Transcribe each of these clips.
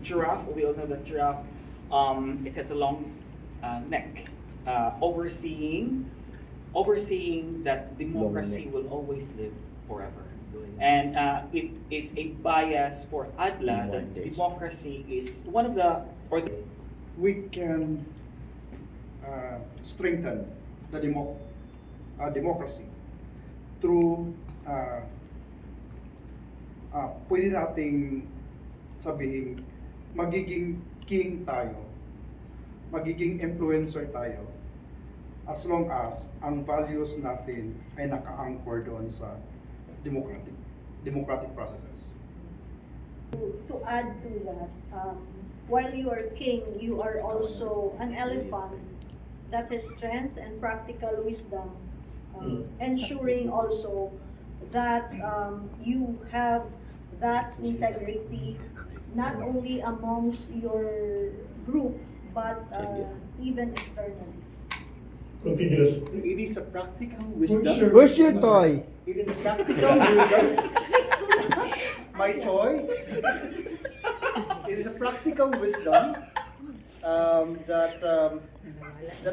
Giraffe, we all know that giraffe, it has a long neck, overseeing that democracy will always live forever. And it is a bias for ADLA that democracy is one of the, or the, we can strengthen the democracy through pwede nating sabihin magiging king tayo, magiging influencer tayo as long as ang values natin ay naka-anchor doon sa democratic processes. To add to that, while you are king, you are also an elephant that has strength and practical wisdom, ensuring also that you have that integrity not only amongst your group but even externally. Continuous. It is a practical wisdom. Where's your toy? It is a practical wisdom. My toy. It is a practical wisdom that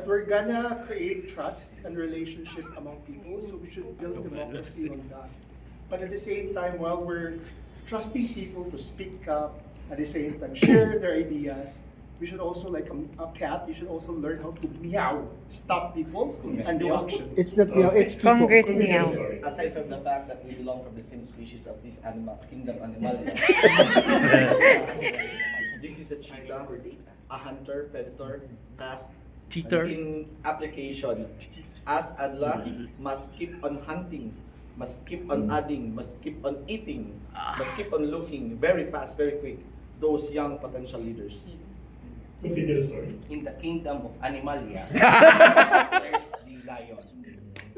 we're gonna create trust and relationship among people. So we should build democracy on that. But at the same time, while we're trusting people to speak up, at the same time share their ideas, we should also, like a cat, you should also learn how to meow, stop people, and do action. It's not meow, it's people. Congress meow. Sorry. Aside from the fact that we belong from the same species of this animal, kingdom Animalia. This is a cheetah, a hunter, predator, fast. Cheater. In application, as Adla must keep on hunting, must keep on adding, must keep on eating, must keep on looking very fast, very quick, those young potential leaders. Continue the story. In the kingdom of Animalia, there's the lion,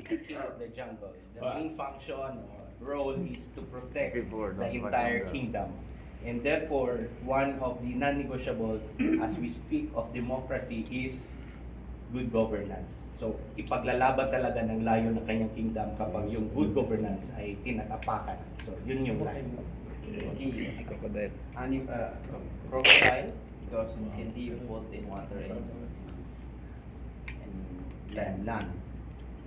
the king of the jungle. The main function or role is to protect the entire kingdom. And therefore, one of the non-negotiable as we speak of democracy is good governance. So, ipaglalaban talaga ng lion ng kanyang kingdom kapag yung good governance ay tinatapakan. So, yun yung lion. Crocodile, because hindi both in water and land.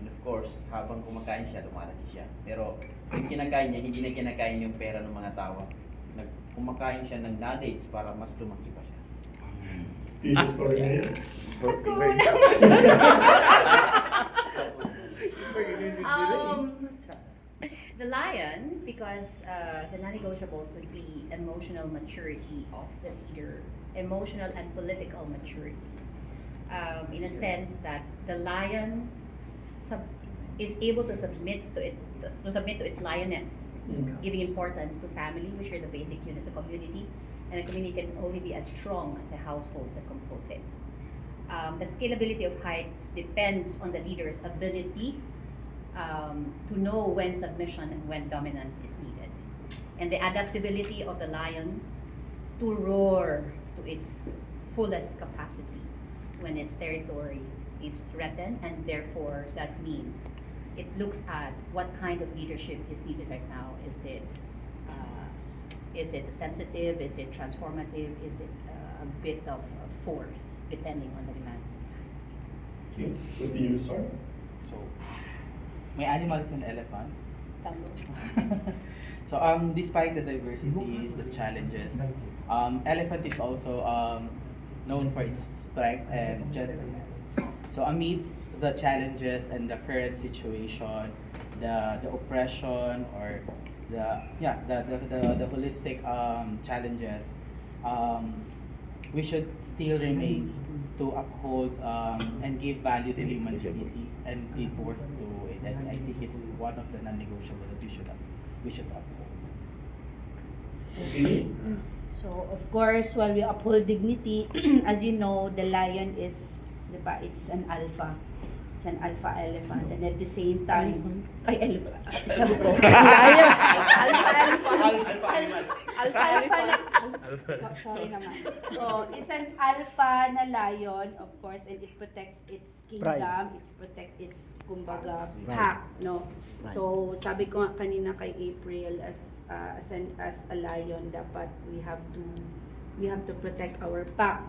And of course, habang kumakain siya, lumalaki siya. Pero yung kinakain niya, hindi na kinakain yung pera ng mga tao. Kumakain siya ng nuggets para mas lumaki pa siya. Continue the story na yan. The lion, because the non-negotiables would be emotional maturity of the leader, emotional and political maturity. In a sense that the lion is able to submit to its lioness, giving importance to family, which are the basic units of community, and a community can only be as strong as the households that compose it. The scalability of heights depends on the leader's ability to know when submission and when dominance is needed. And the adaptability of the lion to roar to its fullest capacity when its territory is threatened, and therefore that means it looks at what kind of leadership is needed right now. Is it sensitive? Is it transformative? Is it a bit of force, depending on the demands of time? Okay. Continue the story. So, may animal is an elephant. Tama. So, despite the diversities, the challenges, elephant is also known for its strength and gentleness. So, amidst the challenges and the current situation, the oppression or the holistic challenges, we should still remain to uphold and give value to human dignity and give worth to it. And I think it's one of the non-negotiable that we should uphold. So, of course, while we uphold dignity, as you know, the lion is, diba, it's an alpha. It's an alpha elephant. And at the same time, elephant. Sabi ko, lion. Alpha elephant. Alpha elephant. Sorry naman. So, it's an alpha na lion, of course, and it protects its kingdom. It protects its, kumbaga, pack, no? So, sabi ko nga kanina kay April, as a lion, dapat we have to we have to protect our PAC.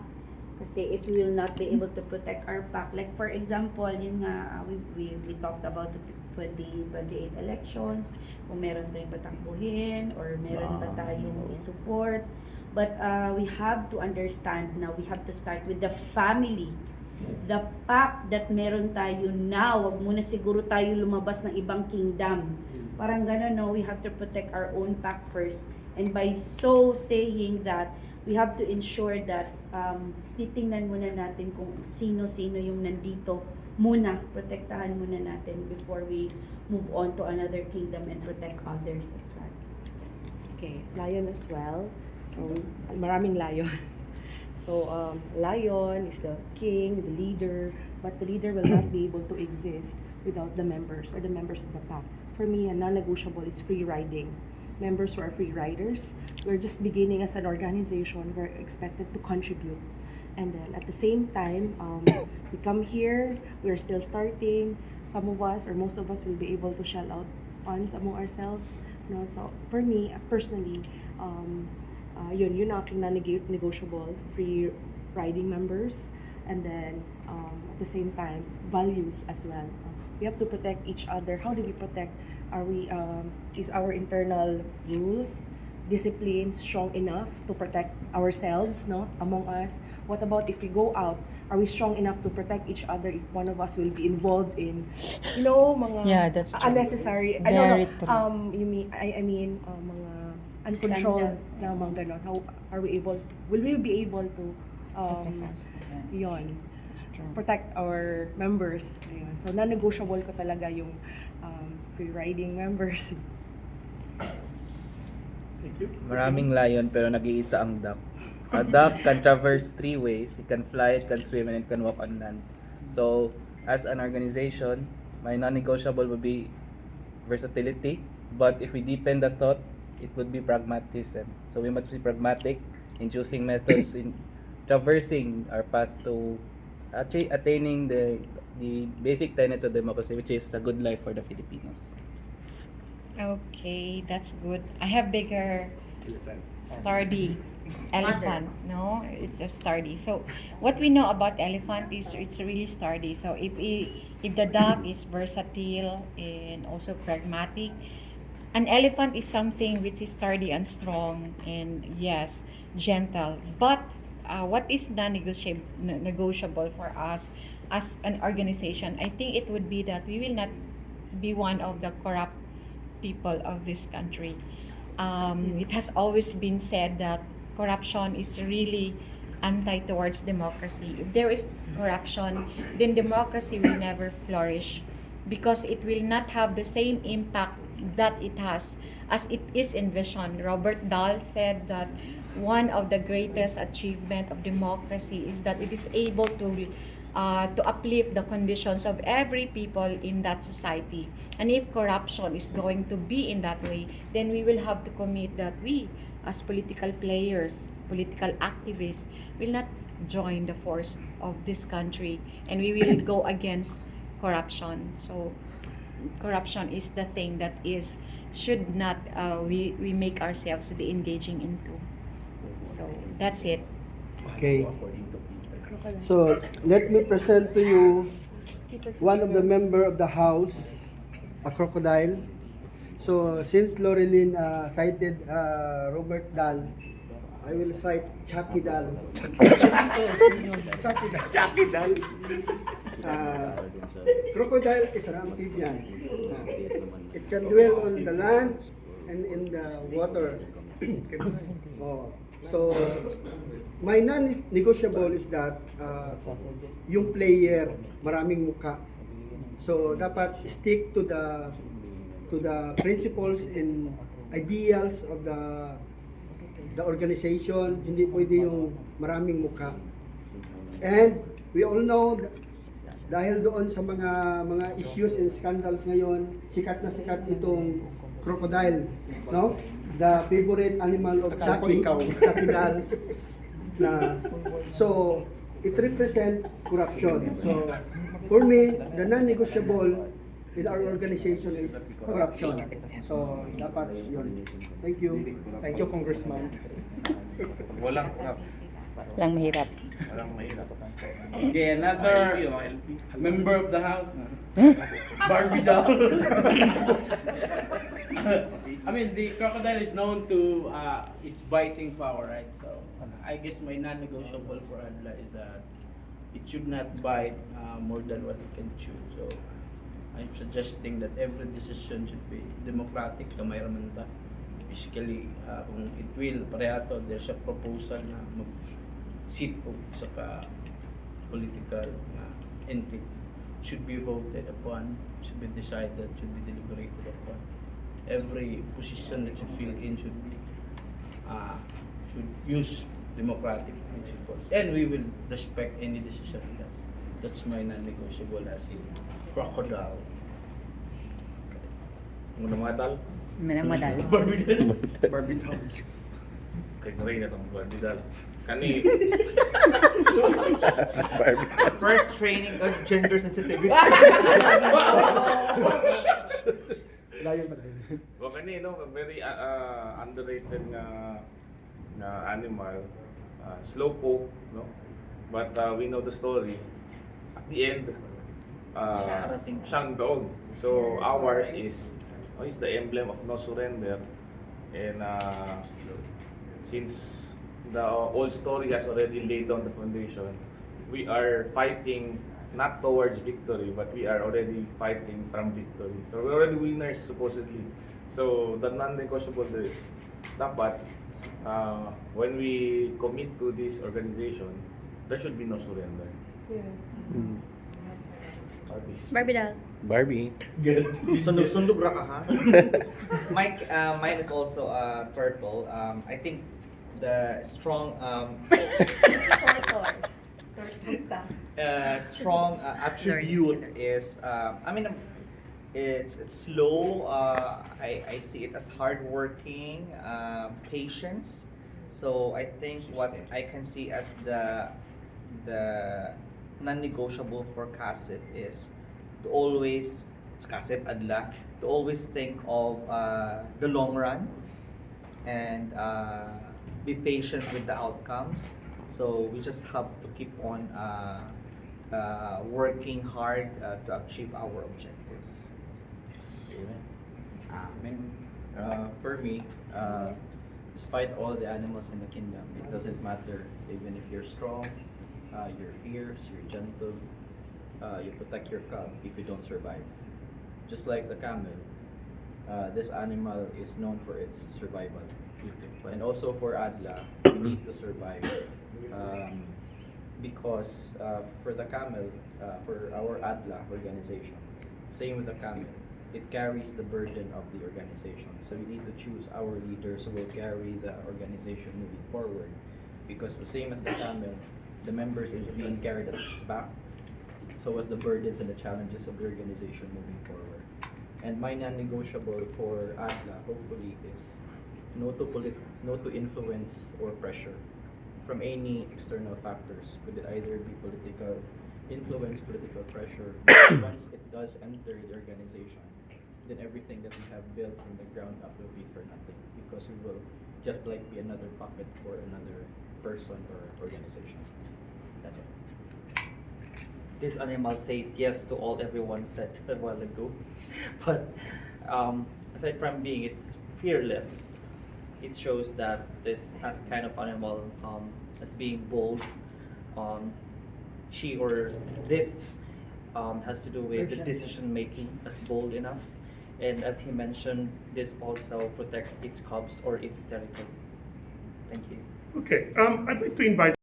Kasi if we will not be able to protect our PAC, like for example, yun nga, we talked about the 2028 elections, kung meron tayong patakbuhin, or meron ba tayong isupport. But we have to understand na we have to start with the family. The PAC that meron tayo now, wag muna siguro tayo lumabas ng ibang kingdom. Parang gano'n, no? We have to protect our own PAC first. And by so saying that, we have to ensure that titingnan muna natin kung sino-sino yung nandito muna, protektahan muna natin before we move on to another kingdom and protect others as well. Okay, lion as well. So, maraming lion. So, lion is the king, the leader, but the leader will not be able to exist without the members or the members of the pack. For me, a non-negotiable is free riding. Members who are free riders, we're just beginning as an organization, we're expected to contribute. And then at the same time, we come here, we're still starting. Some of us or most of us will be able to shell out funds among ourselves. You know, so for me, personally, yun ang aking non-negotiable, free riding members. And then at the same time, values as well. We have to protect each other. How do we protect? Is our internal rules, discipline strong enough to protect ourselves, no, among us? What about if we go out? Are we strong enough to protect each other if one of us will be involved in, mga that's true. unnecessary? Very true. I mean, mga uncontrolled Scandals. na mga ganon. How are we able? Will we be able to yun, protect our members? Ayun. So non-negotiable ko talaga yung free riding members. Thank you. Maraming lion pero nag-iisa ang duck. A duck can traverse 3 ways. It can fly, it can swim, and it can walk on land. So, as an organization, my non-negotiable would be versatility. But if we deepen the thought, it would be pragmatism. So we must be pragmatic in choosing methods in traversing our path to attaining the basic tenets of democracy, which is a good life for the Filipinos. Okay, that's good. I have bigger sturdy elephant. No, it's a sturdy. So what we know about elephant is it's really sturdy. So if the duck is versatile and also pragmatic, an elephant is something which is sturdy and strong and yes, gentle. But what is non-negotiable for us as an organization? I think it would be that we will not be one of the corrupt people of this country. It has always been said that corruption is really anti towards democracy. If there is corruption, then democracy will never flourish because it will not have the same impact that it has as it is envisioned. Robert Dahl said that one of the greatest achievement of democracy is that it is able to uplift the conditions of every people in that society. And if corruption is going to be in that way, then we will have to commit that we, as political players, political activists, will not join the force of this country and we will go against corruption. So corruption is the thing that should not we make ourselves be engaging into. So that's it. Okay. So let me present to you one of the member of the house, a crocodile. So since Loreline cited Robert Dahl, I will cite Chucky Dahl. Chucky Dahl. Crocodile is an amphibian. It can dwell on the land and in the water. So my non-negotiable is that yung player maraming mukha. So dapat stick to the principles and ideals of the organization. Hindi pwede yung maraming mukha. And we all know dahil doon sa mga issues and scandals ngayon, sikat na sikat itong crocodile, no? The favorite animal of Chucky Dahl. So it represents corruption. So for me, the non-negotiable in our organization is corruption. So dapat yun. Thank you. Thank you, Congressman. Walang Lang mahirap. walang mahirap. Okay, another member of the house. Barbie doll. I mean, the crocodile is known to its biting power, right? So, I guess my non-negotiable for Adla is that it should not bite more than what it can chew. So, I'm suggesting that every decision should be democratic, kamay raman ta. Basically, kung it will, parehato, there's a proposal na mag-sit po sa political entity should be voted upon, should be decided, should be deliberated upon. Every position that you fill in should use democratic principles, and we will respect any decision of that. That's my non-negotiable as a crocodile. Muna mga dal. Madali. Barbie doll. Barbie doll. Kay Ray na itong Barbie doll. Kani, First training of gender sensitivity. Layon pa rin. well, kani, no, very underrated nga animal. Slowpoke, no? But we know the story. At the end, siyang dog. So ours is the emblem of no surrender. And since the old story has already laid down the foundation, we are fighting not towards victory, but we are already fighting from victory. So we're already winners supposedly. So the non-negotiable is dapat when we commit to this organization, there should be no surrender. Barbie doll. Barbie. Sundog ra ka ha? Mike, mine is also turtle. I think the strong strong attribute is it's slow. I see it as hardworking, patience. So I think what I can see as the non-negotiable for Kasip is to always Kasip Adla to always think of the long run and be patient with the outcomes. So we just have to keep on working hard to achieve our objectives. For me, despite all the animals in the kingdom, it doesn't matter even if you're strong, you're fierce, you're gentle, you protect your cub if you don't survive. Just like the camel, this animal is known for its survival. And also for Adla, we need to survive because for the camel, for our Adla organization, same with the camel, it carries the burden of the organization. So we need to choose our leaders who will carry the organization moving forward. Because the same as the camel, the members is being carried at its back, so as the burdens and the challenges of the organization moving forward. And my non-negotiable for Adla, hopefully, is no to influence or pressure from any external factors. Could it either be political influence, political pressure? Once it does enter the organization, then everything that we have built from the ground up will be for nothing, because we will just like be another puppet for another person or organization. That's it. This animal says yes to all everyone said a while ago, but aside from being it's fearless, it shows that this kind of animal as being bold, she or this has to do with the decision making as bold enough, and as he mentioned, this also protects its cubs or its territory. Thank you. Okay, I'd like to invite